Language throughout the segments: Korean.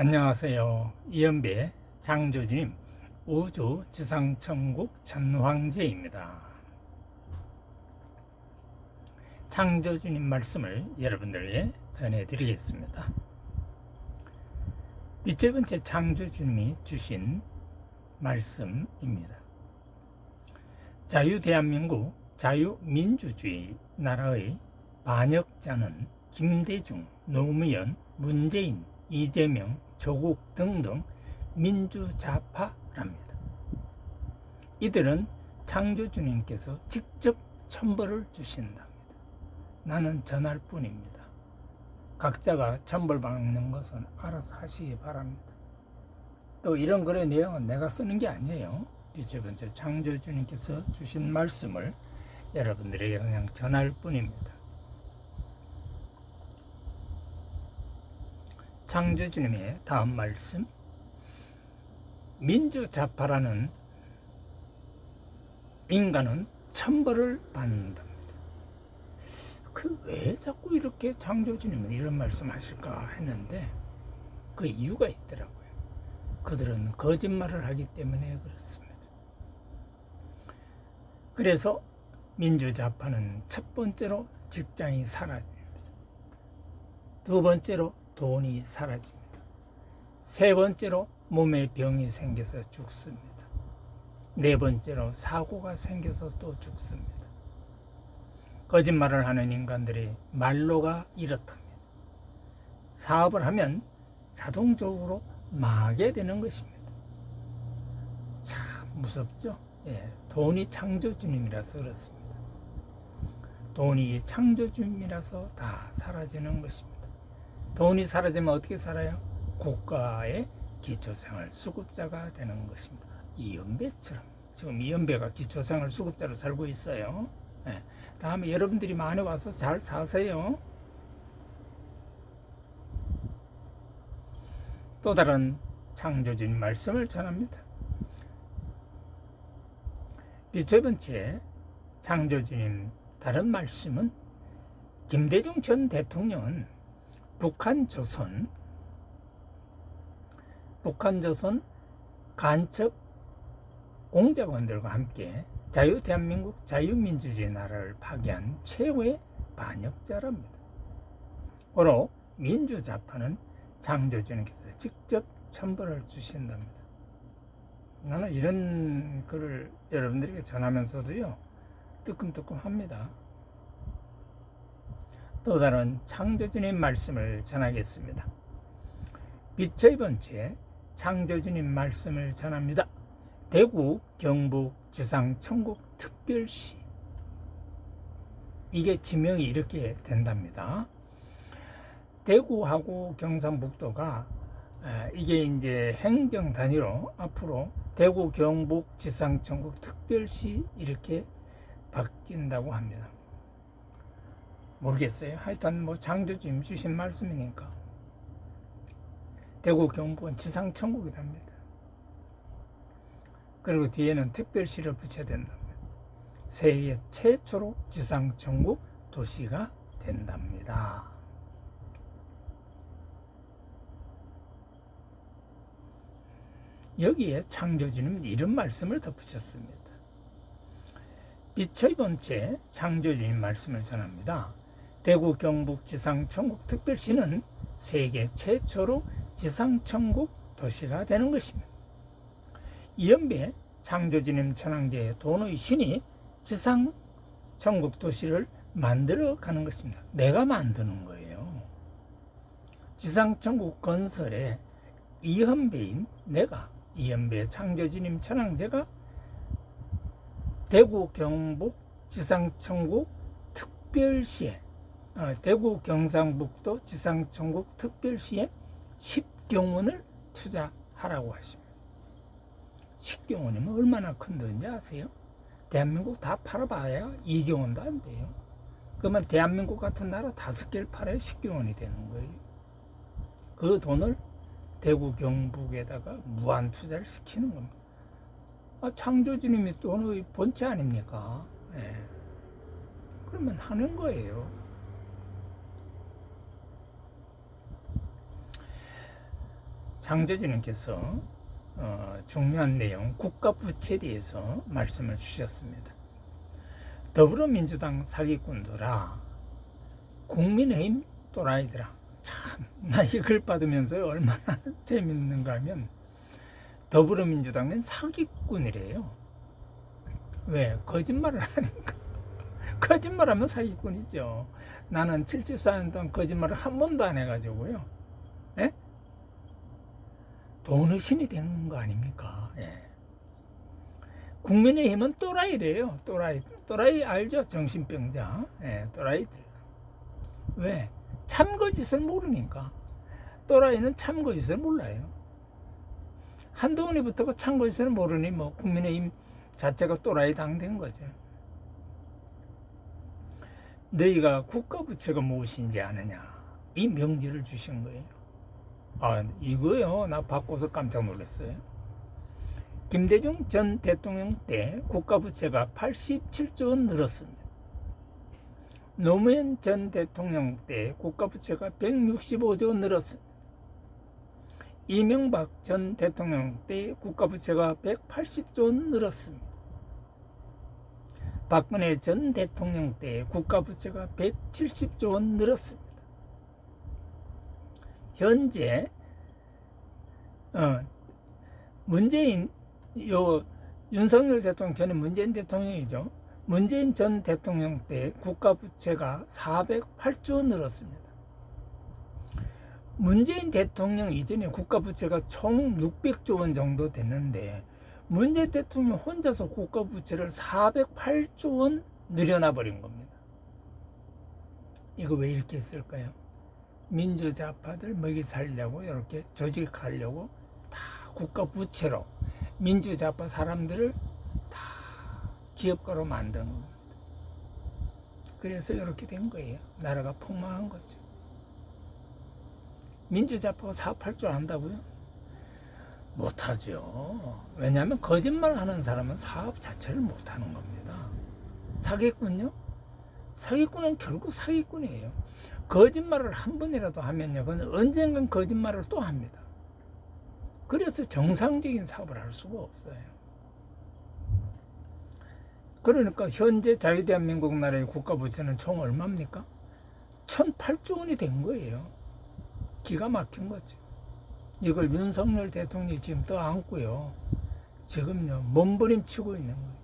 안녕하세요. 이연배 장조주님 우주 지상천국 천황제입니다. 창조주님 말씀을 여러분들에게 전해드리겠습니다. 첫 번째 창조주님이 주신 말씀입니다. 자유대한민국 자유민주주의 나라의 반역자는 김대중, 노무현, 문재인, 이재명, 조국 등등 민주좌파랍니다. 이들은 창조주님께서 직접 천벌을 주신답니다. 나는 전할 뿐입니다. 각자가 천벌받는 것은 알아서 하시기 바랍니다. 또 이런 글의 내용은 내가 쓰는 게 아니에요. 첫 번째 창조주님께서 주신 말씀을 여러분들에게 그냥 전할 뿐입니다. 창조주님의 다음 말씀, 민주좌파라는 인간은 천벌을 받는답니다. 왜 자꾸 이렇게 창조주님은 이런 말씀 하실까 했는데 그 이유가 있더라고요. 그들은 거짓말을 하기 때문에 그렇습니다. 그래서 민주좌파는 첫 번째로 직장이 사라집니다. 두 번째로 돈이 사라집니다. 세 번째로 몸에 병이 생겨서 죽습니다. 네 번째로 사고가 생겨서 또 죽습니다. 거짓말을 하는 인간들이 말로가 이렇답니다. 사업을 하면 자동적으로 망하게 되는 것입니다. 참 무섭죠? 돈이 창조주님이라서 그렇습니다. 돈이 창조주님이라서 다 사라지는 것입니다. 돈이 사라지면 어떻게 살아요? 국가의 기초생활 수급자가 되는 것입니다. 이연배처럼 지금 이연배가 기초생활 수급자로 살고 있어요. 다음에 여러분들이 많이 와서 잘 사세요. 또 다른 창조주님 말씀을 전합니다. 첫 번째 창조주님 다른 말씀은 김대중 전 대통령은 북한조선 간첩 공작원들과 함께 자유대한민국 자유민주주의 나라를 파괴한 최후의 반역자랍니다. 고로 민주좌파는 창조주님께서 직접 천벌을 주신답니다. 나는 이런 글을 여러분들에게 전하면서도요 뜨끔뜨끔합니다. 또 다른 창조주님 말씀을 전하겠습니다. 첫 번째 창조주님 말씀을 전합니다. 대구 경북 지상천국 특별시, 이게 지명이 이렇게 된답니다. 대구하고 경상북도가 이게 이제 행정 단위로 앞으로 대구 경북 지상천국 특별시 이렇게 바뀐다고 합니다. 모르겠어요. 하여튼 뭐 창조주님 주신 말씀이니까 대구 경북은 지상천국이랍니다. 그리고 뒤에는 특별시를 붙여야 된답니다. 세계 최초로 지상천국 도시가 된답니다. 여기에 창조주님은 이런 말씀을 덧붙였습니다. 첫 번째 창조주님 말씀을 전합니다. 대구 경북 지상천국 특별시는 세계 최초로 지상천국 도시가 되는 것입니다. 이연배 창조주님 천황제의 돈의 신이 지상천국 도시를 만들어 가는 것입니다. 내가 만드는 거예요. 지상천국 건설에 이연배인 내가, 이연배 창조주님 천황제가 대구 경북 지상천국 특별시에 대구 경상북도 지상천국 특별시에 10경원을 투자하라고 하십니다. 10경원이면 얼마나 큰 돈인지 아세요? 대한민국 다 팔아봐야 2경원도 안 돼요. 그러면 대한민국 같은 나라 5개를 팔아야 10경원이 되는 거예요. 그 돈을 대구 경북에다가 무한 투자를 시키는 겁니다. 창조주님이 돈의 본체 아닙니까? 그러면 하는 거예요. 장조주님께서 중요한 내용 국가 부채에 대해서 말씀을 주셨습니다. 더불어민주당 사기꾼들아, 국민의힘 또라이들아. 참, 나 이 글 받으면서 얼마나 재밌는가 하면 더불어민주당은 사기꾼이래요. 왜? 거짓말을 하니까. 거짓말하면 사기꾼이죠. 나는 74년 동안 거짓말을 한 번도 안 해가지고요. 예? 돈의 신이 된 거 아닙니까? 예. 국민의힘은 또라이래요. 또라이 알죠? 정신병자. 예, 또라이들. 왜? 참거짓을 모르니까. 또라이는 참거짓을 몰라요. 한동훈이부터가 참거짓을 모르니 뭐 국민의힘 자체가 또라이 당된 거죠. 너희가 국가부채가 무엇인지 아느냐, 이 명제를 주신 거예요. 아, 이거요, 나 바꿔서 깜짝 놀랐어요. 김대중 전 대통령 때 국가부채가 87조 원 늘었습니다. 노무현 전 대통령 때 국가부채가 165조 원 늘었습니다. 이명박 전 대통령 때 국가부채가 180조 원 늘었습니다. 박근혜 전 대통령 때 국가부채가 170조 원 늘었습니다. 현재 문재인 윤석열 대통령 전에 문재인 대통령이죠. 문재인 전 대통령 때 국가부채가 408조 원 늘었습니다. 문재인 대통령 이전에 국가부채가 총 600조 원 정도 됐는데 문재인 대통령 혼자서 국가부채를 408조 원 늘여놔버린 겁니다. 이거 왜 이렇게 했을까요? 민주좌파들 먹이 살려고, 이렇게 조직하려고 다 국가부채로 민주좌파 사람들을 다 기업가로 만든 겁니다. 그래서 이렇게 된 거예요. 나라가 폭망한 거죠. 민주좌파가 사업할 줄 안다고요? 못하죠. 왜냐하면 거짓말 하는 사람은 사업 자체를 못하는 겁니다. 사기꾼요? 사기꾼은 결국 사기꾼이에요. 거짓말을 한 번이라도 하면요, 그건 언젠간 거짓말을 또 합니다. 그래서 정상적인 사업을 할 수가 없어요. 그러니까 현재 자유대한민국 나라의 국가부채는 총 얼마입니까? 1008조 원이 된 거예요. 기가 막힌 거죠. 이걸 윤석열 대통령이 지금 떠안고요. 지금요, 몸부림치고 있는 거예요.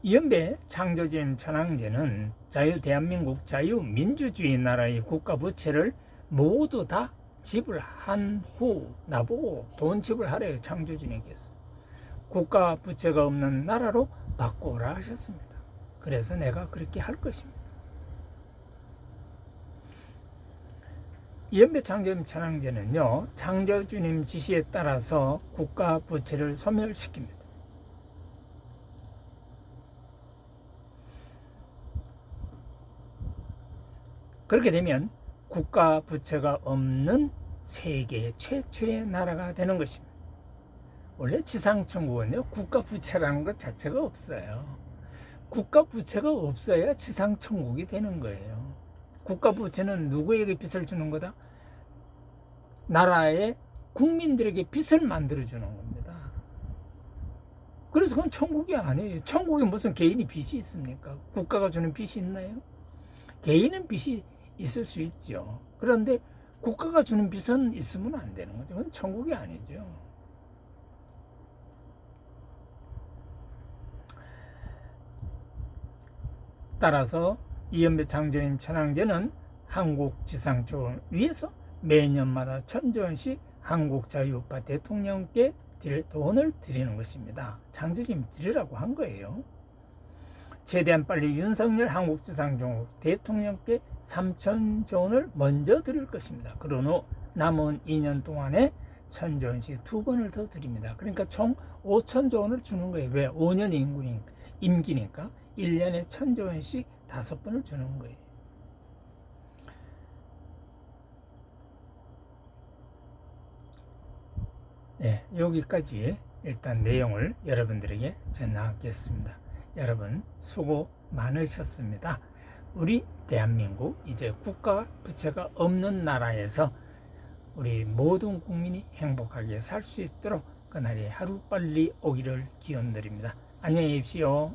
이연배 창조주임 천황제는 대한민국 자유민주주의 나라의 국가부채를 모두 다 지불한 후 나보고 돈 지불하래요. 창조주님께서. 국가부채가 없는 나라로 바꾸라 하셨습니다. 그래서 내가 그렇게 할 것입니다. 이연배 창조주임 천황제는요, 창조주님 지시에 따라서 국가부채를 소멸시킵니다. 그렇게 되면 국가 부채가 없는 세계 최초의 나라가 되는 것입니다. 원래 지상천국은요, 국가 부채라는 것 자체가 없어요. 국가 부채가 없어야 지상천국이 되는 거예요. 국가 부채는 누구에게 빚을 주는 거다? 나라의 국민들에게 빚을 만들어주는 겁니다. 그래서 그건 천국이 아니에요. 천국에 무슨 개인이 빚이 있습니까? 국가가 주는 빚이 있나요? 개인은 빚이 있을 수 있죠. 그런데 국가가 주는 빚은 있으면 안 되는 거죠. 그건 천국이 아니죠. 따라서 이연배 창조주임 천황제는 한국 지상천국을 위해서 매년마다 1,000조 원씩 한국자유우파 대통령께 돈을 드리는 것입니다. 창조주임 드리라고 한 거예요. 최대한 빨리 윤석열 한국지상정국 대통령께 3,000조 원을 먼저 드릴 것입니다. 그런 후 남은 2년 동안에 1,000조 원씩 2번을 더 드립니다. 그러니까 총 5,000조 원을 주는 거예요. 왜? 5년 임기니까 1년에 1,000조 원씩 5번을 주는 거예요. 네, 여기까지 일단 내용을 여러분들에게 전하겠습니다. 여러분 수고 많으셨습니다. 우리 대한민국 이제 국가 부채가 없는 나라에서 우리 모든 국민이 행복하게 살 수 있도록 그날이 하루빨리 오기를 기원드립니다. 안녕히 계십시오.